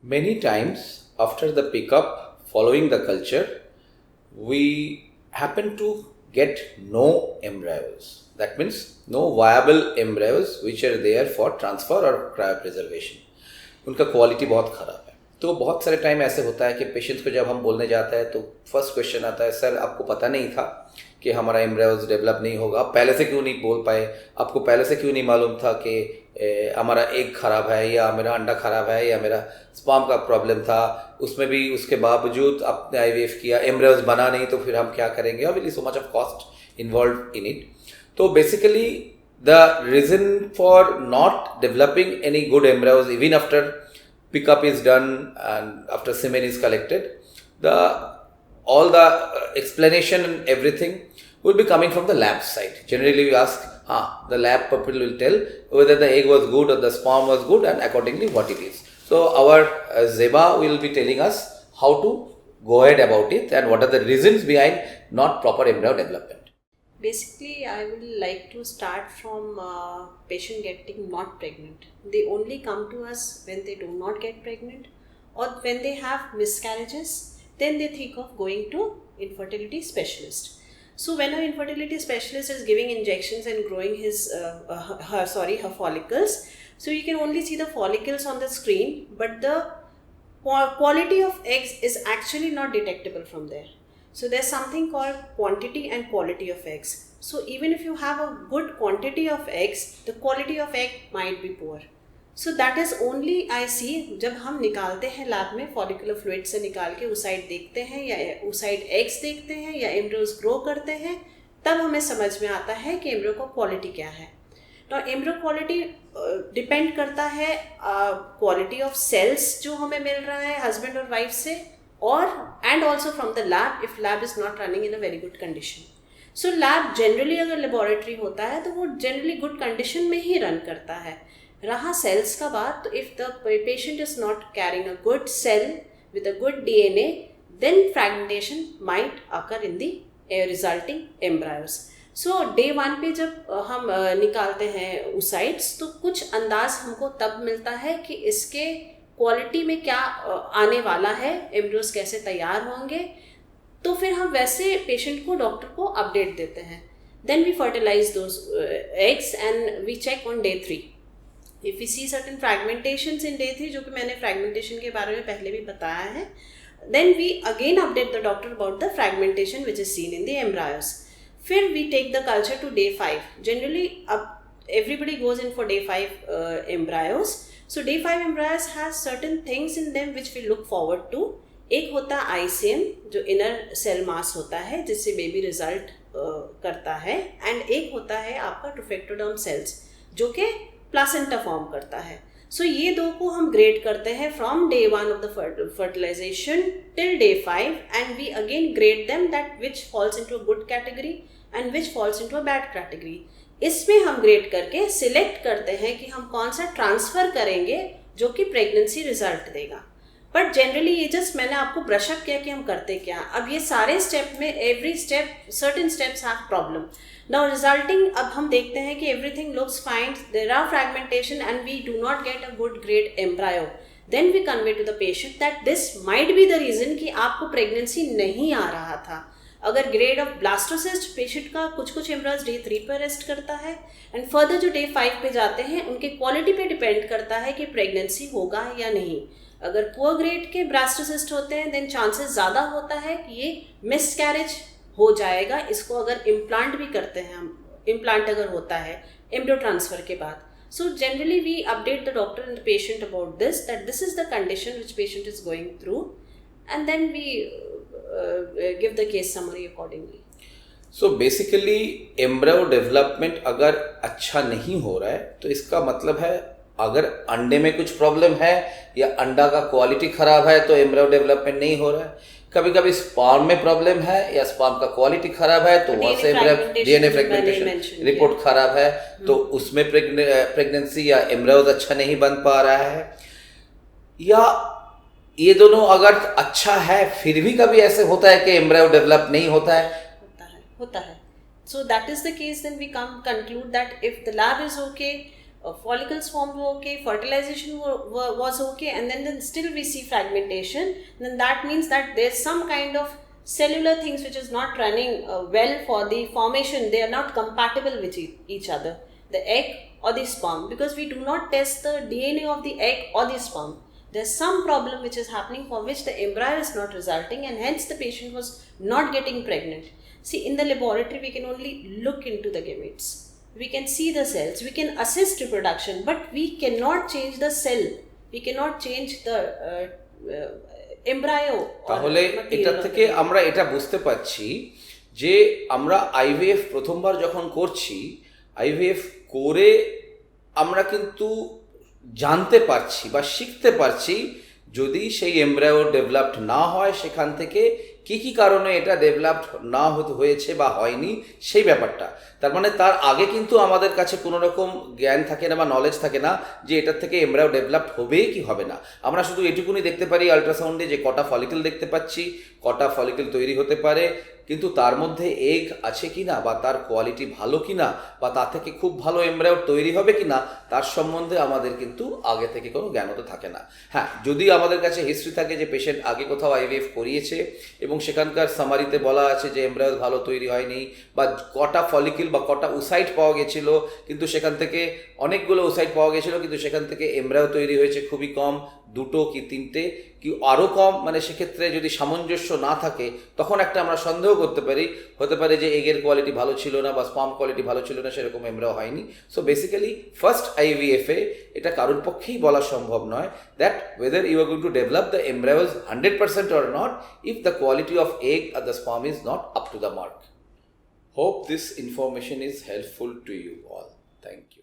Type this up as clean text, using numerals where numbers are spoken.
Many times after the pickup, following the culture, we happen to get no embryos. That means no viable embryos which are there for transfer or cryopreservation. उनका quality बहुत ख़राब है. तो बहुत सारे time ऐसे होता है कि पेशेंट्स को जब हम बोलने जाते हैं तो फर्स्ट क्वेश्चन आता है, सर आपको पता नहीं था कि हमारा एम्ब्रायोज डेवलप नहीं होगा, आप पहले से क्यों नहीं बोल पाए, आपको पहले से क्यों नहीं मालूम था कि हमारा एग ख़राब है या मेरा अंडा ख़राब है या मेरा स्पर्म का प्रॉब्लम था, उसमें भी उसके बावजूद आपने आईवीएफ किया, एम्ब्रायोज बना नहीं तो फिर हम क्या करेंगे, obviously so much of cost involve in it. तो basically the reason for not developing any good embryos even after pickup is done and after semen is collected, all the explanation and everything will be coming from the lab side. Generally we ask, the lab people will tell whether the egg was good or the sperm was good and accordingly what it is. So our Zeba will be telling us how to go ahead about it and what are the reasons behind not proper embryo development. Basically, I will like to start from patient getting not pregnant. They only come to us when they do not get pregnant or when they have miscarriages. Then they think of going to infertility specialist. So when an infertility specialist is giving injections and growing her follicles, so you can only see the follicles on the screen, but the quality of eggs is actually not detectable from there. So there's something called quantity and quality of eggs. So even if you have a good quantity of eggs, the quality of egg might be poor. So that is only I see जब हम निकालते हैं lab में follicular fluid से निकाल के उस side देखते हैं या उस साइड eggs देखते हैं या embryos grow करते हैं, तब हमें समझ में आता है कि embryo का quality क्या है. तो embryo quality डिपेंड करता है quality of cells जो हमें मिल रहा है husband और wife से, or and also from the lab if lab is not running in a very good condition. So lab generally अगर laboratory होता है तो वो generally good condition में ही run करता है. रहा cells का बात, तो if the patient is not carrying a good cell with a good DNA, then fragmentation might occur in the resulting embryos. So day 1 पे जब हम निकालते हैं oocytes तो कुछ अंदाज हमको तब मिलता है कि इसके क्वालिटी में क्या आने वाला है, एम्ब्रियोज कैसे तैयार होंगे, तो फिर हम वैसे पेशेंट को डॉक्टर को अपडेट देते हैं. Then we fertilise those eggs and we check on day 3. If we see certain fragmentations in day 3, जो कि मैंने फ्रैगमेंटेशन के बारे में पहले भी बताया है, then we again update the doctor about the fragmentation which is seen in the embryos. फिर we take the culture to day 5. Generally अब everybody goes in for day 5 embryos. So day 5 embryos has certain things in them which we look forward to. एक होता है ICM जो inner cell mass होता है जिससे baby result करता है, एंड एक होता है आपका ट्रोफेक्टोडर्म सेल्स जो कि प्लासेंटा फॉर्म करता है. सो ये दो को हम ग्रेड करते हैं from day 1 of the fertilization till day 5, and we again grade them that which falls into a good category and which falls into a bad category. इसमें हम ग्रेड करके सिलेक्ट करते हैं कि हम कौन सा ट्रांसफ़र करेंगे जो कि प्रेगनेंसी रिजल्ट देगा. बट जनरली ये जस्ट मैंने आपको ब्रश अप किया कि हम करते क्या. अब ये सारे स्टेप में every step certain steps have problem. Now resulting अब हम देखते हैं कि everything looks fine, there are fragmentation and we do not get a good grade embryo. Then we convey to the patient that this might be the reason कि आपको pregnancy नहीं आ रहा था. अगर ग्रेड ऑफ ब्लास्टोसिस्ट पेशेंट का कुछ embryos day 3 पर rest करता है, एंड फर्दर जो डे 5 पे जाते हैं उनके क्वालिटी पे डिपेंड करता है कि प्रेगनेंसी होगा या नहीं. अगर पुअर ग्रेड के ब्लास्टोसिस्ट होते हैं देन चांसेस ज़्यादा होता है कि ये मिसकैरेज हो जाएगा. इसको अगर इम्प्लांट भी करते हैं हम, इम्प्लांट अगर होता है एम्ब्रियो ट्रांसफ़र के बाद. So generally we update the doctor and the patient about this that this is the condition which patient is going through, and then we give the case summary accordingly. So basically embryo development अगर अच्छा नहीं हो रहा है तो इसका मतलब है अगर अंडे में कुछ प्रॉब्लम है या अंडा का क्वालिटी खराब है तो एम्ब्रियो डेवलपमेंट नहीं हो रहा है. कभी कभी स्पर्म में प्रॉब्लम है या स्पर्म का क्वालिटी खराब है तो वहाँ से डीएनए फ्रैगमेंटेशन रिपोर्ट खराब है तो उसमें प्रेगनेंसी या एम्ब्रियोज अच्छा नहीं बन पा रहा है. या ये दोनों अगर अच्छा है फिर भी कभी ऐसे होता है कि एम्ब्रायो डेवलप नहीं होता है. So that is the case, then we come conclude that if the lab is okay, follicles formed were okay, fertilization was okay, and then still we see fragmentation, then that means that there's some kind of cellular things which is not running well for the formation. They are not compatible with each other, the egg or the sperm, because we do not test the DNA of the egg or the sperm. There's some problem which is happening for which the embryo is not resulting, and hence the patient was not getting pregnant. See, in the laboratory we can only look into the gametes, we can see the cells, we can assist reproduction, but we cannot change the cell, we cannot change the embryo. তাহলে এটা থেকে আমরা এটা বুঝতে পারছি যে আমরা IVF প্রথমবার যখন করছি, আইভিএফ করে আমরা কিন্তু জানতে পারছি বা শিখতে পারছি যদি সেই এমব্রায়ো ডেভেলপড না হয় সেখান থেকে কি কারণে এটা ডেভেলপড না হয়েছে বা হয়নি সেই ব্যাপারটা। তার মানে তার আগে কিন্তু আমাদের কাছে কোনো রকম জ্ঞান থাকে না বা নলেজ থাকে না যে এটার থেকে এমব্রায়ো ডেভেলপড হবে কি হবে না। আমরা শুধু এটুকুনি দেখতে পারি আল্ট্রাসাউন্ডে যে কটা ফলিকল দেখতে পাচ্ছি, কটা ফলিকল তৈরি হতে পারে, কিন্তু তার মধ্যে এগ আছে কি না বা তার কোয়ালিটি ভালো কি না বা তা থেকে খুব ভালো এমব্রায়ো তৈরি হবে কি না তার সম্বন্ধে আমাদের কিন্তু আগে থেকে কোনো জ্ঞানও থাকে না। হ্যাঁ, যদি আমাদের কাছে হিস্ট্রি থাকে যে পেশেন্ট আগে কোথাও আইভিএফ করিয়েছে এবং সেখানকার সামারিতে বলা আছে যে এমব্রায়ো ভালো তৈরি হয়নি বা কটা ফলিকল বা কটা উসাইট পাওয়া গেছিলো, কিন্তু সেখান থেকে অনেকগুলো উসাইট পাওয়া গেছিলো কিন্তু সেখান থেকে এমব্রায়ো তৈরি হয়েছে খুবই কম, দুটো কি তিনটে কি আরও কম, মানে সেক্ষেত্রে যদি সামঞ্জস্য না থাকে তখন একটা আমরা সন্দেহ করতে পারি, হতে পারে যে এগের কোয়ালিটি ভালো ছিল না বা স্পার্ম কোয়ালিটি ভালো ছিল না, সেরকম এমব্রায়ো হয়নি। সো বেসিক্যালি ফার্স্ট আইভিএফে এটা কারোর পক্ষেই বলা সম্ভব নয় that whether you are going to develop the embryos 100% or not if the quality of egg or the sperm is not up to the mark. Hope this information is helpful to you all. Thank you.